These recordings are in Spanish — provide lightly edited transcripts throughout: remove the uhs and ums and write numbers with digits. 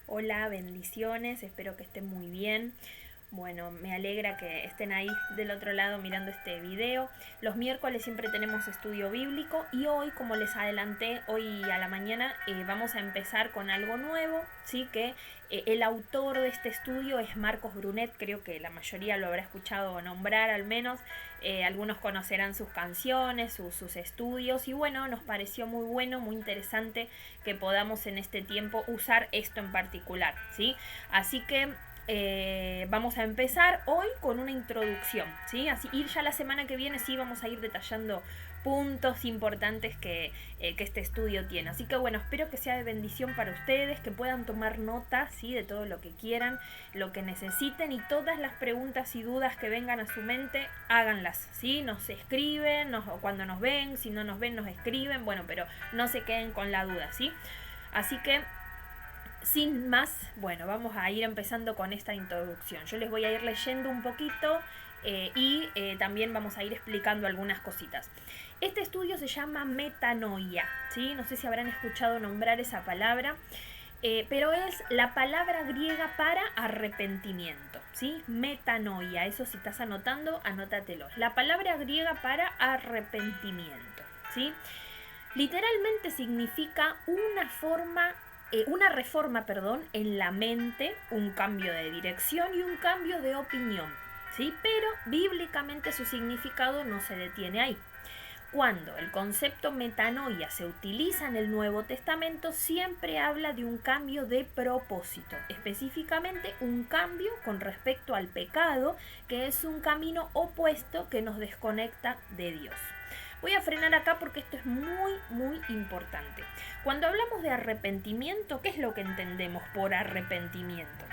Hola, bendiciones, espero que estén muy bien. Bueno, me alegra que estén ahí del otro lado mirando este video. Los miércoles siempre tenemos estudio bíblico y hoy, como les adelanté, hoy a la mañana vamos a empezar con algo nuevo, ¿sí? Que el autor de este estudio es Marcos Brunet, creo que la mayoría lo habrá escuchado nombrar al menos. Algunos conocerán sus canciones, sus estudios y bueno, nos pareció muy bueno, muy interesante que podamos en este tiempo usar esto en particular, ¿sí? Así que vamos a empezar hoy con una introducción, ¿sí? Así ir ya la semana que viene sí vamos a ir detallando puntos importantes que este estudio tiene. Así que bueno, espero que sea de bendición para ustedes, que puedan tomar nota, ¿sí? De todo lo que quieran, lo que necesiten y todas las preguntas y dudas que vengan a su mente, háganlas, ¿sí? Nos escriben, o cuando nos ven, si no nos ven nos escriben, bueno, pero no se queden con la duda, ¿sí? Así que sin más, bueno, vamos a ir empezando con esta introducción. Yo les voy a ir leyendo un poquito y también vamos a ir explicando algunas cositas. Este estudio se llama metanoia, ¿sí? No sé si habrán escuchado nombrar esa palabra, pero es la palabra griega para arrepentimiento, ¿sí? Metanoia, eso si estás anotando, anótatelo. La palabra griega para arrepentimiento, ¿sí? Literalmente significa una reforma, en la mente, un cambio de dirección y un cambio de opinión, ¿sí? Pero bíblicamente su significado no se detiene ahí. Cuando el concepto metanoia se utiliza en el Nuevo Testamento, siempre habla de un cambio de propósito, específicamente un cambio con respecto al pecado, que es un camino opuesto que nos desconecta de Dios. Voy a frenar acá porque esto es muy importante. Cuando hablamos de arrepentimiento, ¿qué es lo que entendemos por arrepentimiento?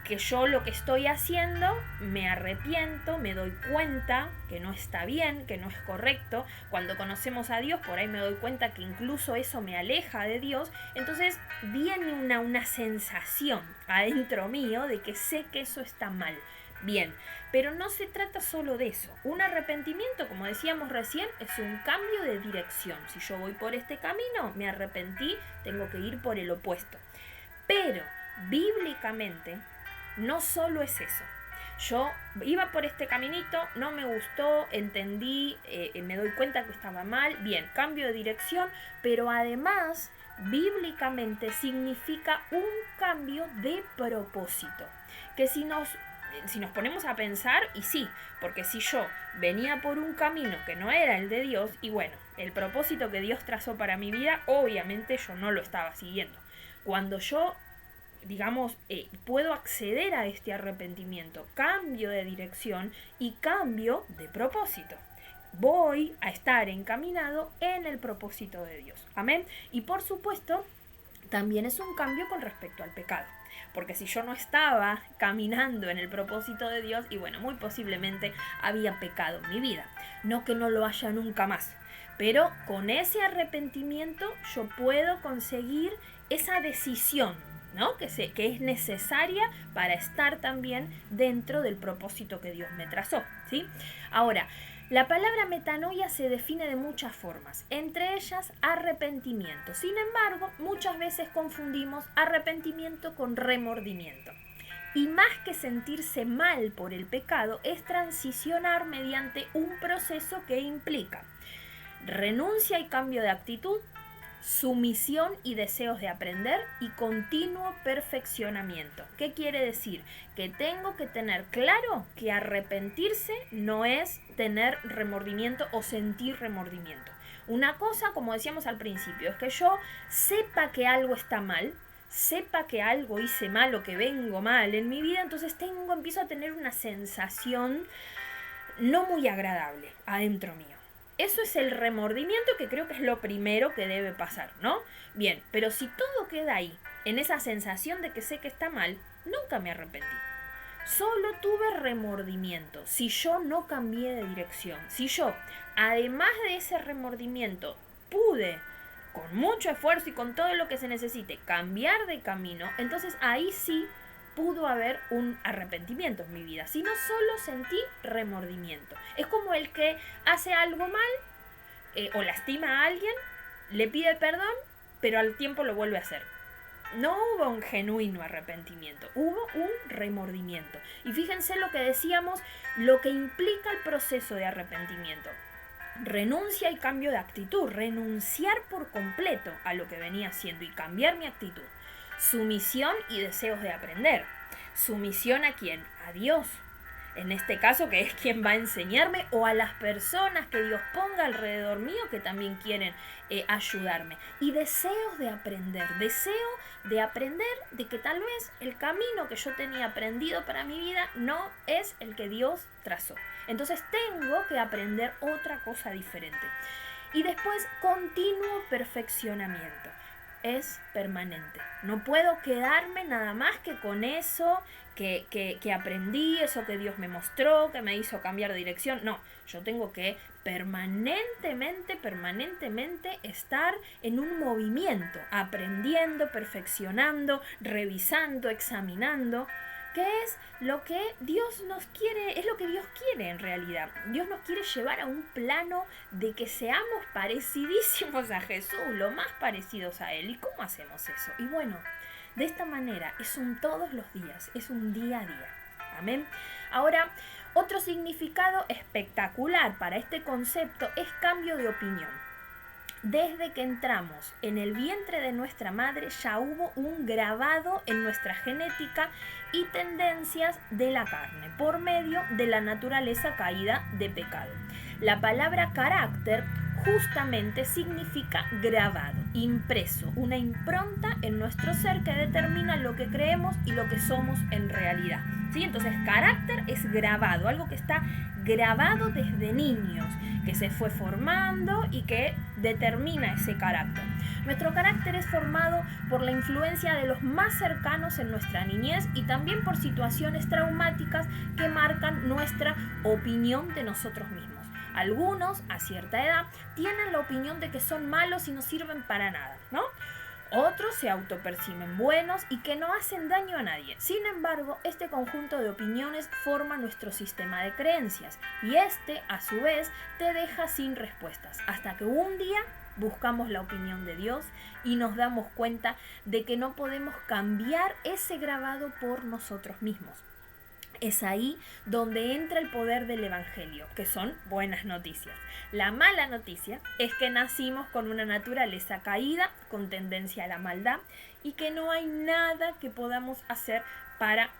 Que yo lo que estoy haciendo, me arrepiento, me doy cuenta que no está bien, que no es correcto. Cuando conocemos a Dios, por ahí me doy cuenta que incluso eso me aleja de Dios. Entonces viene una sensación adentro mío de que sé que eso está mal. Bien, pero no se trata solo de eso. Un arrepentimiento, como decíamos recién, es un cambio de dirección. Si yo voy por este camino, me arrepentí, tengo que ir por el opuesto. Pero bíblicamente no solo es eso. Yo iba por este caminito, no me gustó, entendí, me doy cuenta que estaba mal, bien, cambio de dirección, pero además bíblicamente significa un cambio de propósito. Que si nos ponemos a pensar, y sí, porque si yo venía por un camino que no era el de Dios, y bueno, el propósito que Dios trazó para mi vida, obviamente yo no lo estaba siguiendo. Cuando yo puedo acceder a este arrepentimiento, cambio de dirección y cambio de propósito. Voy a estar encaminado en el propósito de Dios. Amén. Y por supuesto, también es un cambio con respecto al pecado. Porque si yo no estaba caminando en el propósito de Dios, y bueno, muy posiblemente había pecado en mi vida. No que no lo haya nunca más. Pero con ese arrepentimiento yo puedo conseguir esa decisión, ¿no? Que es necesaria para estar también dentro del propósito que Dios me trazó, ¿sí? Ahora, la palabra metanoia se define de muchas formas, entre ellas arrepentimiento. Sin embargo, muchas veces confundimos arrepentimiento con remordimiento. Y más que sentirse mal por el pecado, es transicionar mediante un proceso que implica renuncia y cambio de actitud, sumisión y deseos de aprender y continuo perfeccionamiento. ¿Qué quiere decir? Que tengo que tener claro que arrepentirse no es tener remordimiento o sentir remordimiento. Una cosa, como decíamos al principio, es que yo sepa que algo está mal, sepa que algo hice mal o que vengo mal en mi vida, entonces empiezo a tener una sensación no muy agradable adentro mío. Eso es el remordimiento, que creo que es lo primero que debe pasar, ¿no? Bien, pero si todo queda ahí, en esa sensación de que sé que está mal, nunca me arrepentí. Solo tuve remordimiento si yo no cambié de dirección. Si yo, además de ese remordimiento, pude, con mucho esfuerzo y con todo lo que se necesite, cambiar de camino, entonces ahí sí pudo haber un arrepentimiento en mi vida. Si no, solo sentí remordimiento. Es como el que hace algo mal o lastima a alguien, le pide perdón, pero al tiempo lo vuelve a hacer. no hubo un genuino arrepentimiento, hubo un remordimiento. Y fíjense lo que decíamos, lo que implica el proceso de arrepentimiento. Renuncia y cambio de actitud, renunciar por completo a lo que venía haciendo y cambiar mi actitud. Sumisión y deseos de aprender. Sumisión ¿a quién? A Dios. En este caso, que es quien va a enseñarme, o a las personas que Dios ponga alrededor mío que también quieren ayudarme. Y deseos de aprender, de que tal vez el camino que yo tenía aprendido para mi vida no es el que Dios trazó. Entonces tengo que aprender otra cosa diferente. Y después, continuo perfeccionamiento. Es permanente. No puedo quedarme nada más que con eso que aprendí, eso que Dios me mostró, que me hizo cambiar de dirección. No, yo tengo que permanentemente estar en un movimiento, aprendiendo, perfeccionando, revisando, examinando. ¿Qué es lo que Dios nos quiere? Es lo que Dios quiere en realidad. Dios nos quiere llevar a un plano de que seamos parecidísimos a Jesús, lo más parecidos a Él. ¿Y cómo hacemos eso? Y bueno, de esta manera es un todos los días, es un día a día. Amén. Ahora, otro significado espectacular para este concepto es cambio de opinión. Desde que entramos en el vientre de nuestra madre ya hubo un grabado en nuestra genética y tendencias de la carne por medio de la naturaleza caída de pecado. La palabra carácter justamente significa grabado, impreso, una impronta en nuestro ser que determina lo que creemos y lo que somos en realidad. ¿Sí? Entonces, carácter es grabado, algo que está grabado desde niños, que se fue formando y que determina ese carácter. Nuestro carácter es formado por la influencia de los más cercanos en nuestra niñez y también por situaciones traumáticas que marcan nuestra opinión de nosotros mismos. Algunos, a cierta edad, tienen la opinión de que son malos y no sirven para nada, ¿no? Otros se autoperciben buenos y que no hacen daño a nadie. Sin embargo, este conjunto de opiniones forma nuestro sistema de creencias y este, a su vez, te deja sin respuestas, hasta que un día buscamos la opinión de Dios y nos damos cuenta de que no podemos cambiar ese grabado por nosotros mismos. Es ahí donde entra el poder del Evangelio, que son buenas noticias. La mala noticia es que nacimos con una naturaleza caída, con tendencia a la maldad, y que no hay nada que podamos hacer para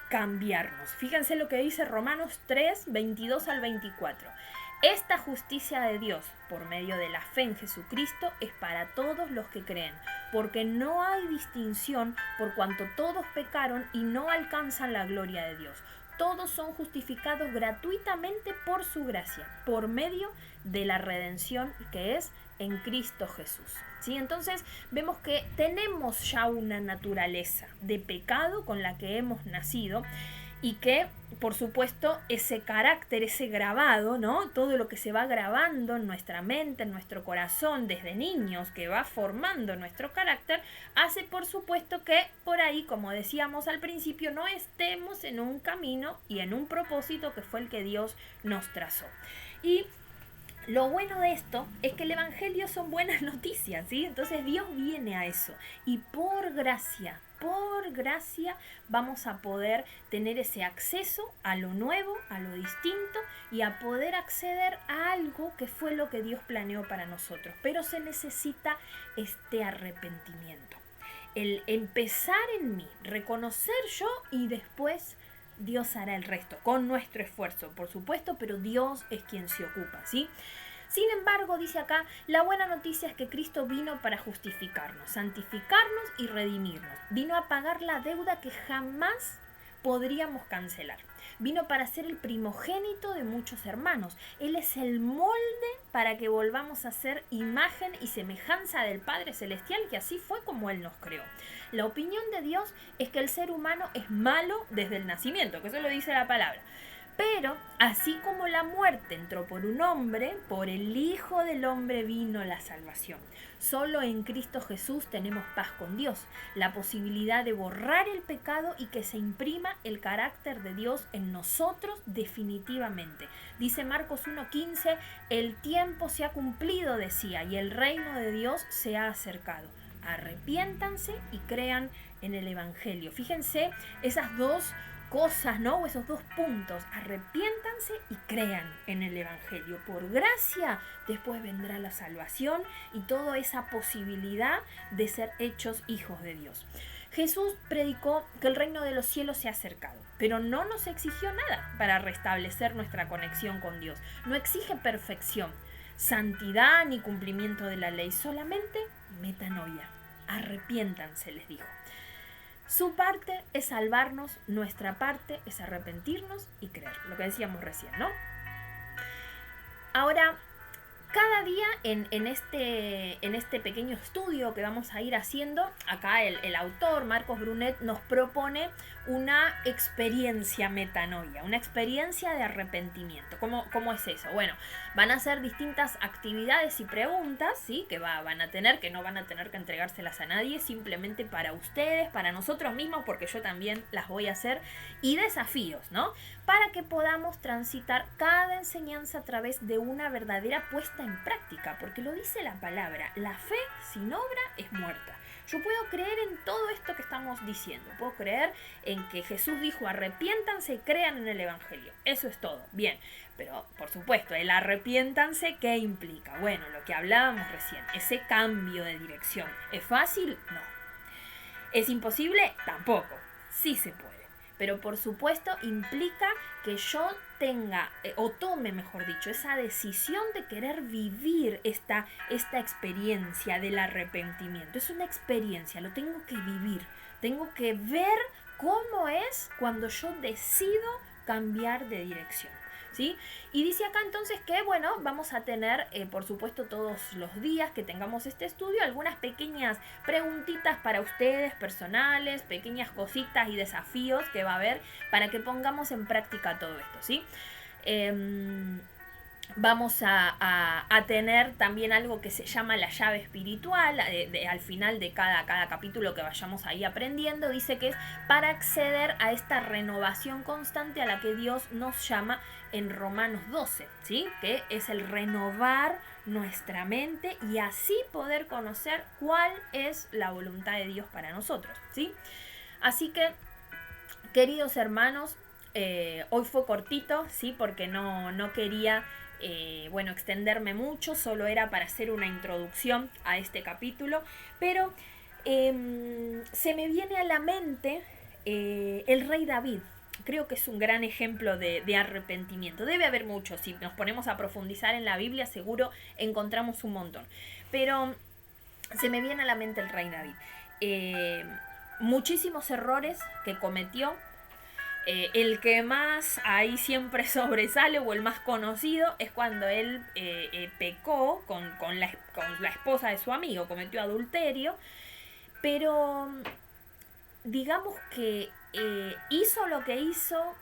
cambiarnos. Fíjense lo que dice Romanos 3, 22 al 24. Esta justicia de Dios, por medio de la fe en Jesucristo, es para todos los que creen, porque no hay distinción por cuanto todos pecaron y no alcanzan la gloria de Dios. Todos son justificados gratuitamente por su gracia, por medio de la redención que es en Cristo Jesús. ¿Sí? Entonces vemos que tenemos ya una naturaleza de pecado con la que hemos nacido y que, por supuesto, ese carácter, ese grabado, ¿no? Todo lo que se va grabando en nuestra mente, en nuestro corazón desde niños, que va formando nuestro carácter, hace, por supuesto, que por ahí, como decíamos al principio, no estemos en un camino y en un propósito que fue el que Dios nos trazó. Y lo bueno de esto es que el Evangelio son buenas noticias, ¿sí? Entonces Dios viene a eso y por gracia vamos a poder tener ese acceso a lo nuevo, a lo distinto y a poder acceder a algo que fue lo que Dios planeó para nosotros. Pero se necesita este arrepentimiento, el empezar en mí, reconocer yo y después Dios hará el resto, con nuestro esfuerzo, por supuesto, pero Dios es quien se ocupa, ¿sí? Sin embargo, dice acá, la buena noticia es que Cristo vino para justificarnos, santificarnos y redimirnos. Vino a pagar la deuda que jamás podríamos cancelar. Vino para ser el primogénito de muchos hermanos. Él es el molde para que volvamos a ser imagen y semejanza del Padre Celestial, que así fue como Él nos creó. La opinión de Dios es que el ser humano es malo desde el nacimiento, que eso lo dice la palabra. Pero, así como la muerte entró por un hombre, por el Hijo del Hombre vino la salvación. Solo en Cristo Jesús tenemos paz con Dios, la posibilidad de borrar el pecado y que se imprima el carácter de Dios en nosotros definitivamente. Dice Marcos 1:15, el tiempo se ha cumplido, decía, y el reino de Dios se ha acercado. arrepiéntanse y crean en el Evangelio. Fíjense esas dos cosas, ¿no? O esos dos puntos. Arrepiéntanse y crean en el Evangelio. Por gracia, después vendrá la salvación y toda esa posibilidad de ser hechos hijos de Dios. Jesús predicó que el reino de los cielos se ha acercado, pero no nos exigió nada para restablecer nuestra conexión con Dios. No exige perfección, santidad ni cumplimiento de la ley, solamente metanoia. Arrepiéntanse, les dijo. Su parte es salvarnos, nuestra parte es arrepentirnos y creer, lo que decíamos recién, ¿no? Ahora, cada día en este pequeño estudio que vamos a ir haciendo, acá el autor, Marcos Brunet, nos propone una experiencia metanoia, una experiencia de arrepentimiento. ¿Cómo es eso? Bueno, van a ser distintas actividades y preguntas, ¿sí? Que van a tener, que no van a tener que entregárselas a nadie, simplemente para ustedes, para nosotros mismos, porque yo también las voy a hacer, y desafíos, ¿no? Para que podamos transitar cada enseñanza a través de una verdadera puesta en práctica, porque lo dice la palabra, la fe sin obra es muerta. Yo puedo creer en todo esto que estamos diciendo, puedo creer en que Jesús dijo arrepiéntanse y crean en el Evangelio, eso es todo, bien, pero por supuesto, el arrepiéntanse, ¿qué implica? Bueno, lo que hablábamos recién, ese cambio de dirección, ¿es fácil? No. ¿Es imposible? Tampoco, sí se puede. Pero por supuesto implica que yo tenga, o tome mejor dicho, esa decisión de querer vivir esta experiencia del arrepentimiento. Es una experiencia, lo tengo que vivir. Tengo que ver cómo es cuando yo decido cambiar de dirección. ¿Sí? Y dice acá entonces que, bueno, vamos a tener, por supuesto, todos los días que tengamos este estudio, algunas pequeñas preguntitas para ustedes, personales, pequeñas cositas y desafíos que va a haber para que pongamos en práctica todo esto, ¿sí? Vamos a tener también algo que se llama la llave espiritual, al final de cada capítulo que vayamos ahí aprendiendo, dice que es para acceder a esta renovación constante a la que Dios nos llama en Romanos 12, ¿sí? Que es el renovar nuestra mente y así poder conocer cuál es la voluntad de Dios para nosotros, ¿sí? Así que, queridos hermanos, hoy fue cortito, ¿sí? Porque no quería extenderme mucho, solo era para hacer una introducción a este capítulo, pero se me viene a la mente el rey David. Creo que es un gran ejemplo de arrepentimiento. Debe haber muchos, si nos ponemos a profundizar en la Biblia seguro encontramos un montón, pero se me viene a la mente el rey David. Muchísimos errores que cometió. El que más ahí siempre sobresale o el más conocido es cuando él pecó con la esposa de su amigo, cometió adulterio, pero digamos que hizo lo que hizo,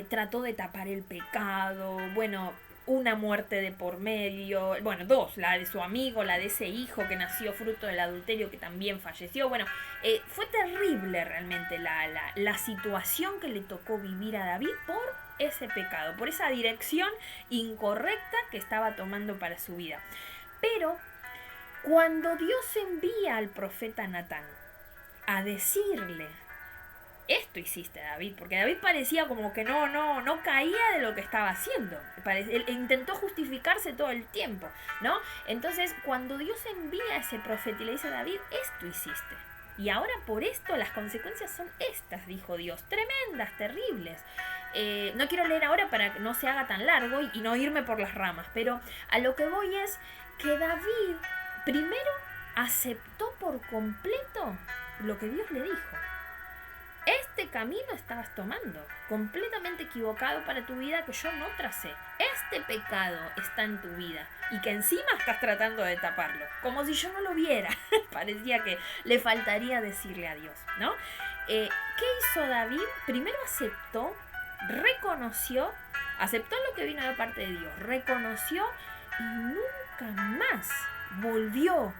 trató de tapar el pecado, bueno, una muerte de por medio, bueno, dos, la de su amigo, la de ese hijo que nació fruto del adulterio que también falleció, bueno, fue terrible realmente la situación que le tocó vivir a David por ese pecado, por esa dirección incorrecta que estaba tomando para su vida. Pero cuando Dios envía al profeta Natán a decirle, esto hiciste, David, porque David parecía como que no caía de lo que estaba haciendo. Él intentó justificarse todo el tiempo, ¿no? Entonces, cuando Dios envía a ese profeta y le dice a David, esto hiciste. Y ahora por esto las consecuencias son estas, dijo Dios, tremendas, terribles. No quiero leer ahora para que no se haga tan largo y no irme por las ramas, pero a lo que voy es que David primero aceptó por completo lo que Dios le dijo. Este camino estabas tomando, completamente equivocado para tu vida que yo no tracé. Este pecado está en tu vida y que encima estás tratando de taparlo, como si yo no lo viera. Parecía que le faltaría decirle a Dios, ¿no? ¿Qué hizo David? Primero aceptó, reconoció, aceptó lo que vino de parte de Dios, reconoció y nunca más volvió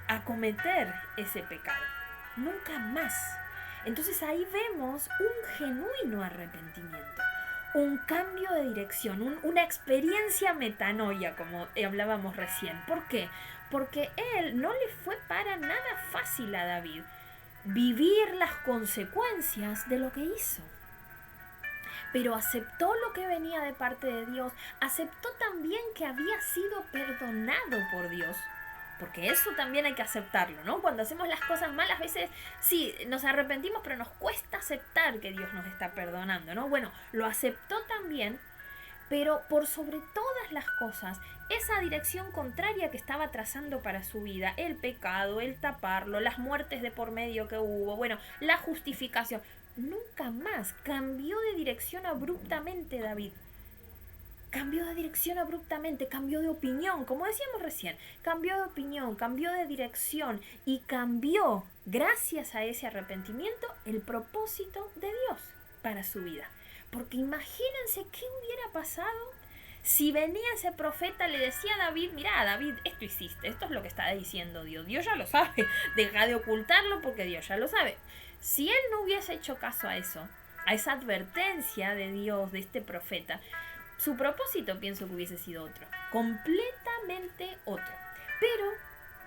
a cometer ese pecado. Nunca más. Entonces ahí vemos un genuino arrepentimiento, un cambio de dirección, una experiencia metanoia, como hablábamos recién. ¿Por qué? Porque él no le fue para nada fácil a David vivir las consecuencias de lo que hizo. Pero aceptó lo que venía de parte de Dios, aceptó también que había sido perdonado por Dios. Porque eso también hay que aceptarlo, ¿no? Cuando hacemos las cosas mal, a veces sí, nos arrepentimos, pero nos cuesta aceptar que Dios nos está perdonando, ¿no? Bueno, lo aceptó también, pero por sobre todas las cosas, esa dirección contraria que estaba trazando para su vida, el pecado, el taparlo, las muertes de por medio que hubo, bueno, la justificación, nunca más cambió de dirección abruptamente David. Cambió de dirección abruptamente, cambió de opinión, como decíamos recién, cambió de opinión, cambió de dirección y cambió, gracias a ese arrepentimiento, el propósito de Dios para su vida. Porque imagínense qué hubiera pasado si venía ese profeta, le decía a David, mira David, esto hiciste, esto es lo que está diciendo Dios, Dios ya lo sabe, deja de ocultarlo porque Dios ya lo sabe. Si él no hubiese hecho caso a eso, a esa advertencia de Dios, de este profeta, su propósito pienso que hubiese sido otro, completamente otro. Pero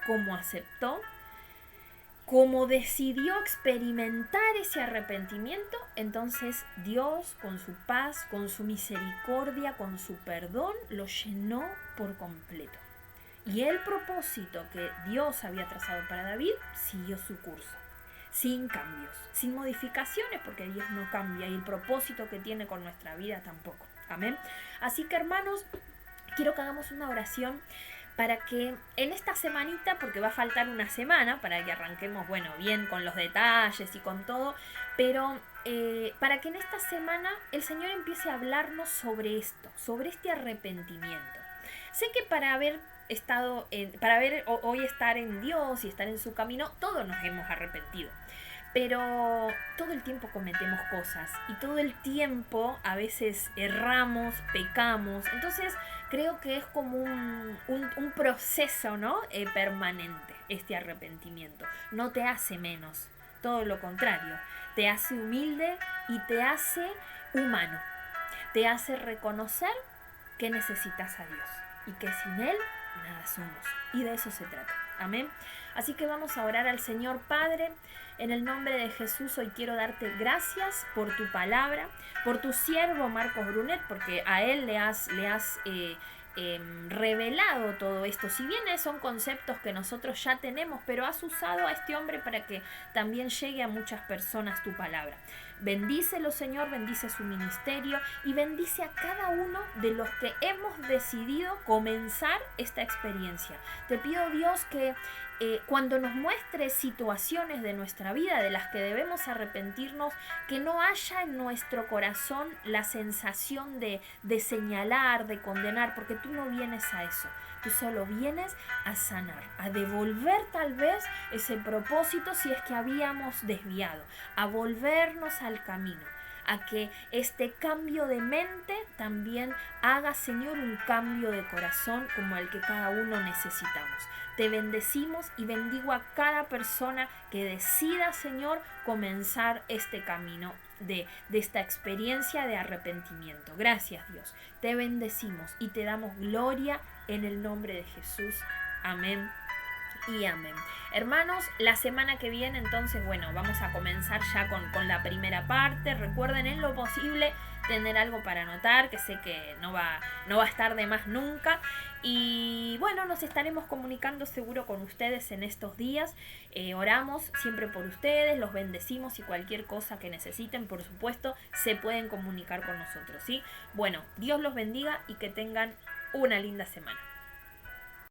como aceptó, como decidió experimentar ese arrepentimiento, entonces Dios con su paz, con su misericordia, con su perdón, lo llenó por completo. Y el propósito que Dios había trazado para David siguió su curso, sin cambios, sin modificaciones, porque Dios no cambia y el propósito que tiene con nuestra vida tampoco. Amén. Así que hermanos, quiero que hagamos una oración para que en esta semanita, porque va a faltar una semana para que arranquemos, bueno, bien con los detalles y con todo, pero para que en esta semana el Señor empiece a hablarnos sobre esto, sobre este arrepentimiento. Sé que para haber hoy estar en Dios y estar en su camino, todos nos hemos arrepentido. Pero todo el tiempo cometemos cosas y todo el tiempo a veces erramos, pecamos. Entonces creo que es como un proceso, ¿no? Permanente este arrepentimiento. No te hace menos, todo lo contrario. Te hace humilde y te hace humano. Te hace reconocer que necesitas a Dios y que sin Él nada somos. Y de eso se trata. Amén. Así que vamos a orar al Señor. Padre, en el nombre de Jesús hoy quiero darte gracias por tu palabra, por tu siervo Marcos Brunet, porque a él le has revelado todo esto. Si bien son conceptos que nosotros ya tenemos, pero has usado a este hombre para que también llegue a muchas personas tu palabra. Bendícelo, Señor, bendice su ministerio y bendice a cada uno de los que hemos decidido comenzar esta experiencia. Te pido, Dios, que cuando nos muestres situaciones de nuestra vida de las que debemos arrepentirnos, que no haya en nuestro corazón la sensación de señalar, de condenar, porque tú no vienes a eso. Tú solo vienes a sanar, a devolver tal vez ese propósito si es que habíamos desviado, a volvernos al camino, a que este cambio de mente también haga, Señor, un cambio de corazón como el que cada uno necesitamos. Te bendecimos y bendigo a cada persona que decida, Señor, comenzar este camino de esta experiencia de arrepentimiento. Gracias, Dios. Te bendecimos y te damos gloria en el nombre de Jesús. Amén y amén. Hermanos, la semana que viene entonces, bueno, vamos a comenzar ya con la primera parte. Recuerden en lo posible tener algo para anotar, que sé que no va a estar de más nunca. Y bueno, nos estaremos comunicando seguro con ustedes en estos días. Oramos siempre por ustedes, los bendecimos y cualquier cosa que necesiten, por supuesto, se pueden comunicar con nosotros, ¿sí? Bueno, Dios los bendiga y que tengan una linda semana.